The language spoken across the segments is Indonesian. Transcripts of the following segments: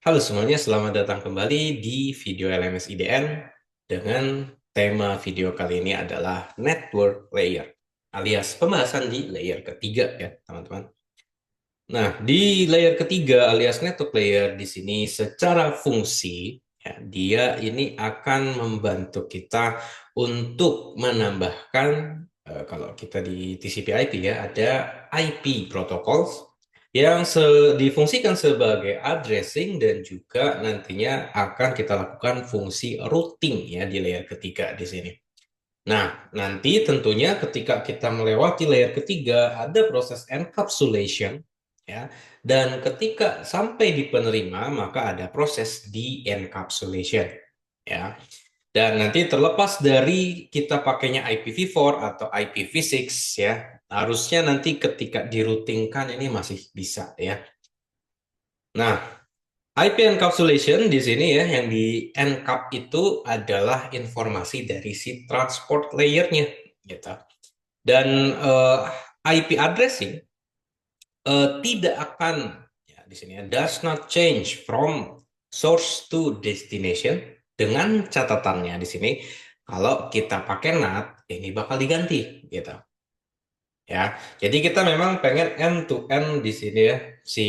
Halo semuanya, selamat datang kembali di video LMS IDN dengan tema video kali ini adalah Network Layer alias pembahasan di layer ketiga ya teman-teman. Nah, di layer ketiga alias Network Layer di sini secara fungsi ya, dia ini akan membantu kita untuk menambahkan kalau kita di TCP/IP ya ada IP protocols yang difungsikan sebagai addressing dan juga nantinya akan kita lakukan fungsi routing ya di layer ketiga di sini. Nah, nanti tentunya ketika kita melewati layer ketiga ada proses encapsulation ya. Dan ketika sampai di penerima maka ada proses de-encapsulation ya. Dan nanti terlepas dari kita pakainya IPv4 atau IPv6 ya, harusnya nanti ketika diroutingkan ini masih bisa ya. Nah, IP encapsulation di sini ya, yang di encap itu adalah informasi dari si transport layernya, gitu. Dan IP addressing tidak akan, ya, di sini ya, does not change from source to destination dengan catatannya di sini, kalau kita pakai NAT ini bakal diganti, gitu. Ya, jadi kita memang pengen end to end di sini ya, si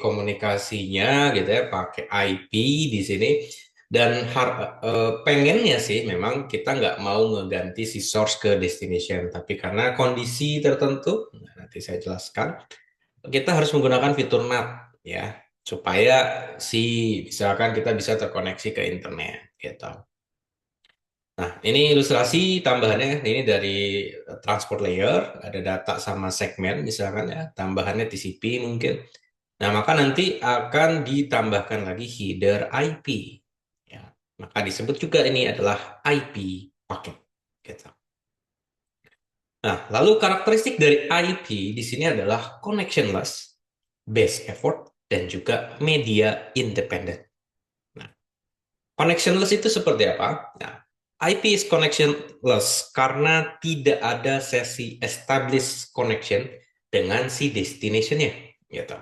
komunikasinya gitu ya, pakai IP di sini. Dan pengennya sih memang kita nggak mau ngeganti si source ke destination, tapi karena kondisi tertentu, nah, nanti saya jelaskan, kita harus menggunakan fitur NAT ya, supaya si misalkan kita bisa terkoneksi ke internet gitu. Nah, ini ilustrasi tambahannya. Ini dari transport layer, ada data sama segmen misalkan ya, tambahannya TCP mungkin. Nah, maka nanti akan ditambahkan lagi header IP. Ya, maka disebut juga ini adalah IP packet. Gitu. Nah, lalu karakteristik dari IP di sini adalah connectionless, base effort, dan juga media independent. Nah, connectionless itu seperti apa? Nah, IP is connectionless karena tidak ada sesi established connection dengan si destination-nya, gitu.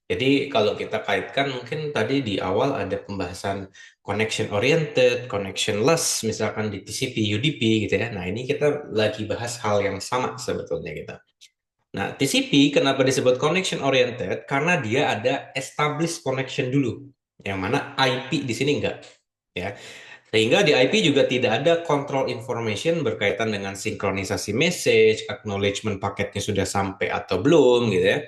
Jadi kalau kita kaitkan mungkin tadi di awal ada pembahasan connection oriented, connectionless, misalkan di TCP, UDP gitu ya. Nah, ini kita lagi bahas hal yang sama sebetulnya gitu. Nah, TCP kenapa disebut connection oriented? Karena dia ada established connection dulu, yang mana IP di sini enggak. Ya, sehingga di IP juga tidak ada control information berkaitan dengan sinkronisasi message, acknowledgement paketnya sudah sampai atau belum gitu ya.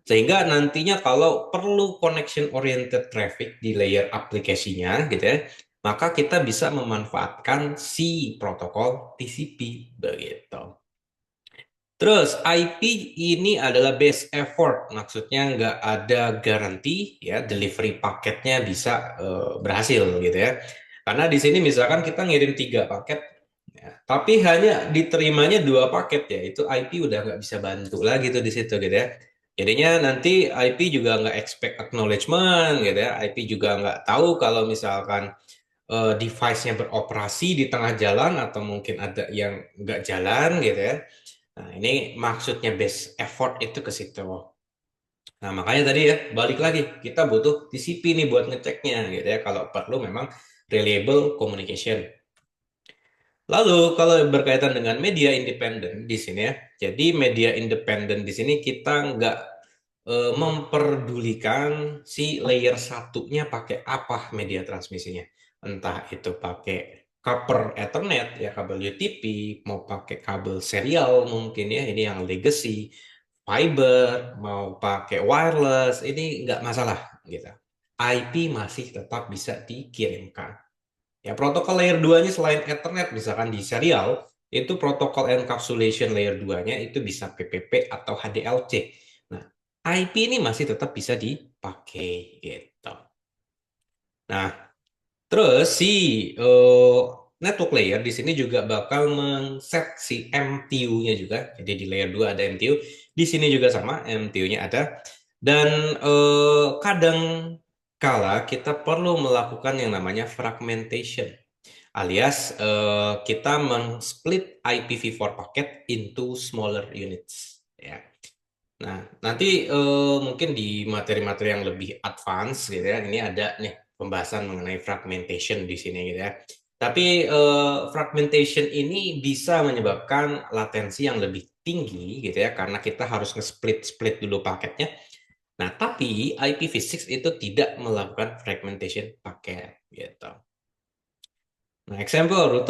Sehingga nantinya kalau perlu connection oriented traffic di layer aplikasinya gitu ya, maka kita bisa memanfaatkan si protokol TCP begitu. Terus IP ini adalah base effort, maksudnya nggak ada garansi ya delivery paketnya bisa berhasil gitu ya. Karena di sini misalkan kita ngirim 3 paket, ya, tapi hanya diterimanya 2 paket ya, itu IP udah nggak bisa bantu lagi tuh di situ gitu ya. Jadinya nanti IP juga nggak expect acknowledgement gitu ya, IP juga nggak tahu kalau misalkan device-nya beroperasi di tengah jalan atau mungkin ada yang nggak jalan gitu ya. Nah, ini maksudnya base effort itu ke situ. Nah, makanya tadi ya, balik lagi, kita butuh TCP nih buat ngeceknya gitu ya, kalau perlu memang reliable communication. Lalu, kalau berkaitan dengan media independen di sini ya, jadi media independen di sini kita nggak memperdulikan si layer satunya pakai apa media transmisinya. Entah itu pakai copper Ethernet, ya kabel UTP, mau pakai kabel serial mungkin ya, ini yang legacy, fiber, mau pakai wireless, ini nggak masalah gitu. IP masih tetap bisa dikirimkan. Ya, protokol layer 2-nya selain Ethernet, misalkan di serial, itu protokol encapsulation layer 2-nya itu bisa PPP atau HDLC. Nah, IP ini masih tetap bisa dipakai gitu. Nah, terus si eh, network layer di sini juga bakal men-set si MTU-nya juga. Jadi di layer 2 ada MTU, di sini juga sama MTU-nya ada. Dan kadang kala kita perlu melakukan yang namanya fragmentation alias kita men-split IPv4 paket into smaller units ya. Nah, nanti mungkin di materi-materi yang lebih advance gitu ya, ini ada nih pembahasan mengenai fragmentation di sini gitu ya. Tapi fragmentation ini bisa menyebabkan latensi yang lebih tinggi gitu ya, karena kita harus nge-split dulu paketnya. Nah, tapi IPv6 itu tidak melakukan fragmentation paket gitu. Nah, example,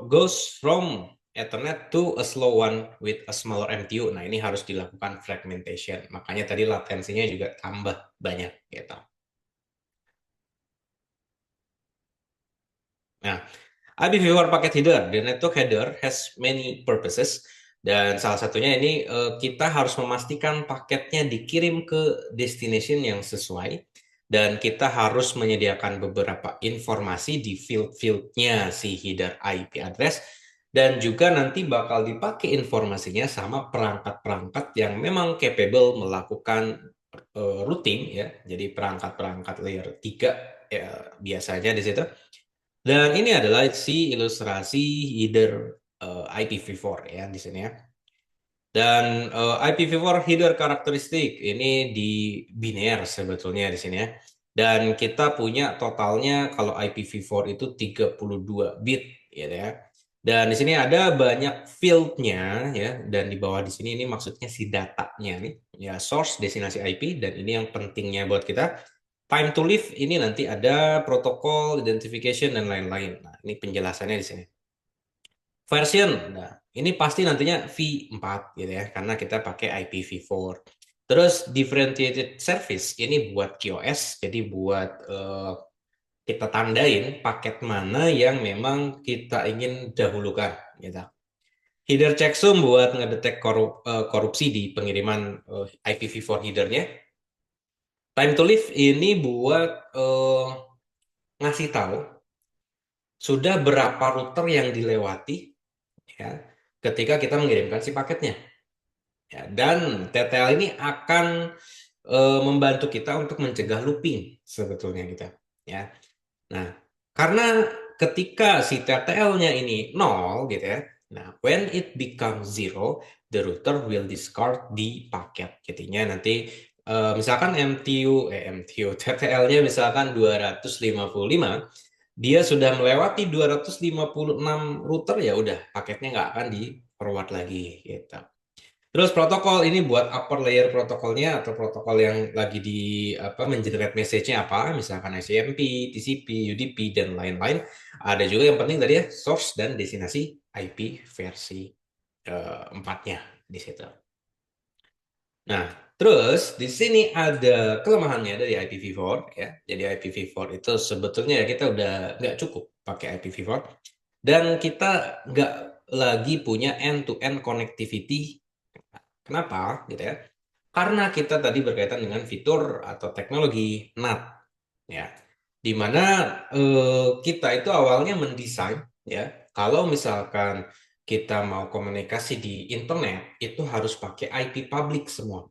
goes from Ethernet to a slow one with a smaller MTU. Nah, ini harus dilakukan fragmentation. Makanya tadi latensinya juga tambah banyak gitu. Nah, IPv4 packet header, the network header has many purposes. Dan salah satunya ini kita harus memastikan paketnya dikirim ke destination yang sesuai. Dan kita harus menyediakan beberapa informasi di field-fieldnya si header IP address. Dan juga nanti bakal dipakai informasinya sama perangkat-perangkat yang memang capable melakukan routing ya. Jadi perangkat-perangkat layer 3 ya, biasanya di situ. Dan ini adalah si ilustrasi header IPv4 ya di sini ya. Dan IPv4 header karakteristik ini di biner sebetulnya di sini ya. Dan kita punya totalnya kalau IPv4 itu 32 bit gitu ya. Dan di sini ada banyak fieldnya ya. Dan di bawah di sini ini maksudnya si datanya nih. Ya source, destinasi IP. Dan ini yang pentingnya buat kita. Time to live ini nanti ada protokol, identification, dan lain-lain. Nah, ini penjelasannya di sini. Version, nah ini pasti nantinya V4 gitu ya, karena kita pakai IPv4. Terus differentiated service, ini buat QoS, jadi buat kita tandain paket mana yang memang kita ingin dahulukan. Gitu. Header checksum buat ngedetek korupsi di pengiriman IPv4 headernya. Time to live ini buat ngasih tahu sudah berapa router yang dilewati ya ketika kita mengirimkan si paketnya. Ya, dan TTL ini akan membantu kita untuk mencegah looping sebetulnya kita. Ya. Nah, karena ketika si TTL-nya ini nol gitu ya. Nah, when it becomes zero, the router will discard di paket. Jadinya nanti misalkan MTU TTL-nya misalkan 255, dia sudah melewati 256 router ya udah paketnya nggak akan di forward lagi gitu. Terus protokol ini buat upper layer protokolnya atau protokol yang lagi di apa mengenerate message-nya apa, misalkan ICMP, TCP, UDP dan lain-lain. Ada juga yang penting tadi ya source dan destinasi IP versi 4-nya di situ. Nah, terus di sini ada kelemahannya dari IPv4 ya. Jadi IPv4 itu sebetulnya ya kita udah nggak cukup pakai IPv4 dan kita nggak lagi punya end-to-end connectivity. Kenapa? Gitu ya. Karena kita tadi berkaitan dengan fitur atau teknologi NAT ya. Di mana kita itu awalnya mendesain ya, kalau misalkan kita mau komunikasi di internet itu harus pakai IP public semua.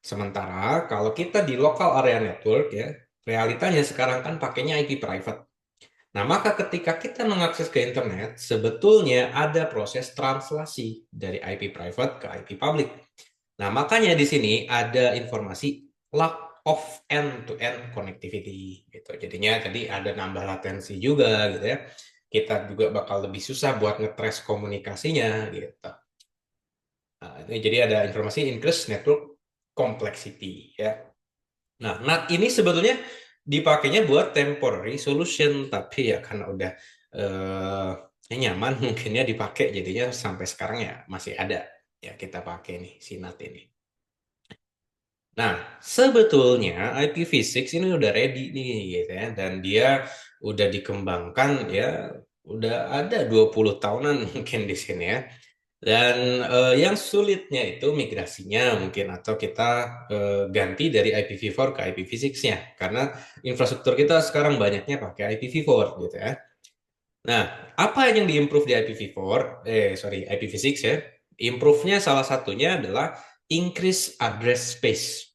Sementara kalau kita di local area network ya, realitanya sekarang kan pakainya IP private. Nah, maka ketika kita mengakses ke internet, sebetulnya ada proses translasi dari IP private ke IP public. Nah, makanya di sini ada informasi lack of end-to-end connectivity gitu. Jadinya tadi ada nambah latensi juga gitu ya. Kita juga bakal lebih susah buat ngetrace komunikasinya gitu. Nah, ini jadi ada informasi increase network complexity ya. Nah, NAT ini sebetulnya dipakainya buat temporary solution, tapi ya karena udah nyaman mungkin ya dipakai, jadinya sampai sekarang ya masih ada ya kita pakai nih si NAT ini. Nah, sebetulnya IPv6 ini udah ready nih gitu ya, dan dia udah dikembangkan ya, udah ada 20 tahunan mungkin di sini ya. Dan yang sulitnya itu migrasinya mungkin atau kita ganti dari IPv4 ke IPv6-nya karena infrastruktur kita sekarang banyaknya pakai IPv4 gitu ya. Nah, apa yang diimprove di IPv4? IPv6 ya. Improve-nya salah satunya adalah increase address space.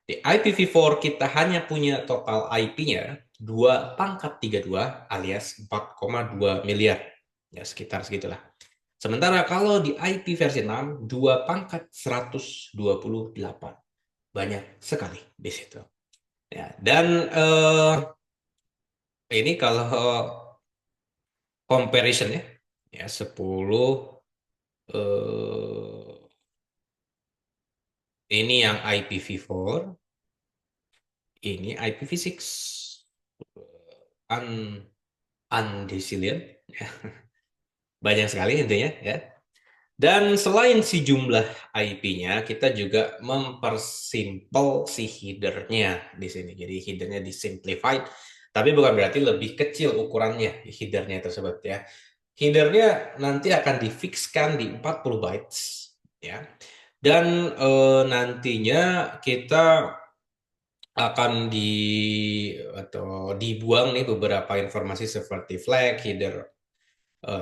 Di IPv4 kita hanya punya total IP-nya 2 pangkat 32 alias 4,2 miliar. Ya, sekitar segitulah. Sementara kalau di IP versi 6, 2 pangkat 128. Banyak sekali di situ. Ya, dan ini kalau comparison ya, 10 eh, ini yang IPv4, ini IPv6 un undecillion ya. Banyak sekali intinya ya. Dan selain si jumlah IP-nya, kita juga mempersimpel si headernya di sini. Jadi headernya disimplified, tapi bukan berarti lebih kecil ukurannya headernya tersebut ya. Headernya nanti akan difixkan di 40 bytes ya. Dan nantinya kita akan atau dibuang nih beberapa informasi seperti flag, header,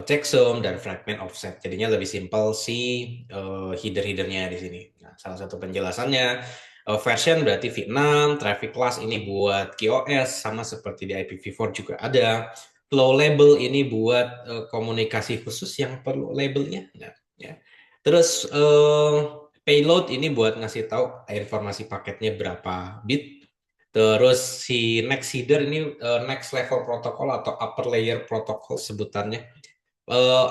checksum, dan fragment offset. Jadinya lebih simpel si header-headernya di sini. Nah, salah satu penjelasannya, version berarti v6, traffic class ini buat QoS, sama seperti di IPv4 juga ada. Flow label ini buat komunikasi khusus yang perlu labelnya. Nah, ya. Terus payload ini buat ngasih tahu informasi paketnya berapa bit. Terus si next header ini next level protocol atau upper layer protocol sebutannya.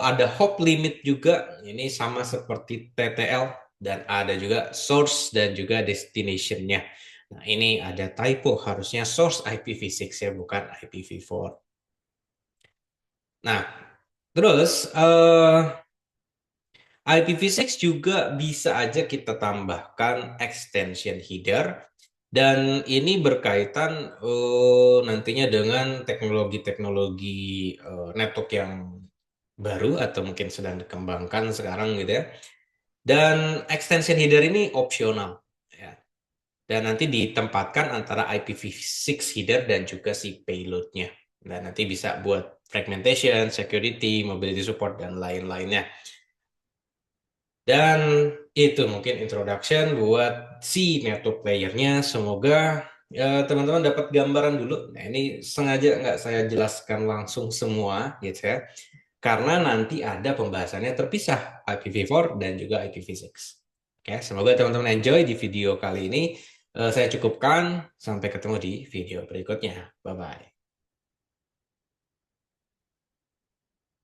Ada hop limit juga, ini sama seperti TTL, dan ada juga source dan juga destination-nya. Nah, ini ada typo, harusnya source IPv6 ya, bukan IPv4. Nah, terus IPv6 juga bisa aja kita tambahkan extension header, dan ini berkaitan nantinya dengan teknologi-teknologi network yang baru atau mungkin sedang dikembangkan sekarang gitu ya. Dan extension header ini opsional ya. Dan nanti ditempatkan antara IPv6 header dan juga si payloadnya. Dan nanti bisa buat fragmentation, security, mobility support, dan lain-lainnya. Dan itu mungkin introduction buat si network playernya. Semoga teman-teman dapat gambaran dulu. Nah, ini sengaja nggak saya jelaskan langsung semua gitu ya. Karena nanti ada pembahasannya terpisah IPv4 dan juga IPv6. Oke, semoga teman-teman enjoy di video kali ini. Saya cukupkan. Sampai ketemu di video berikutnya. Bye-bye.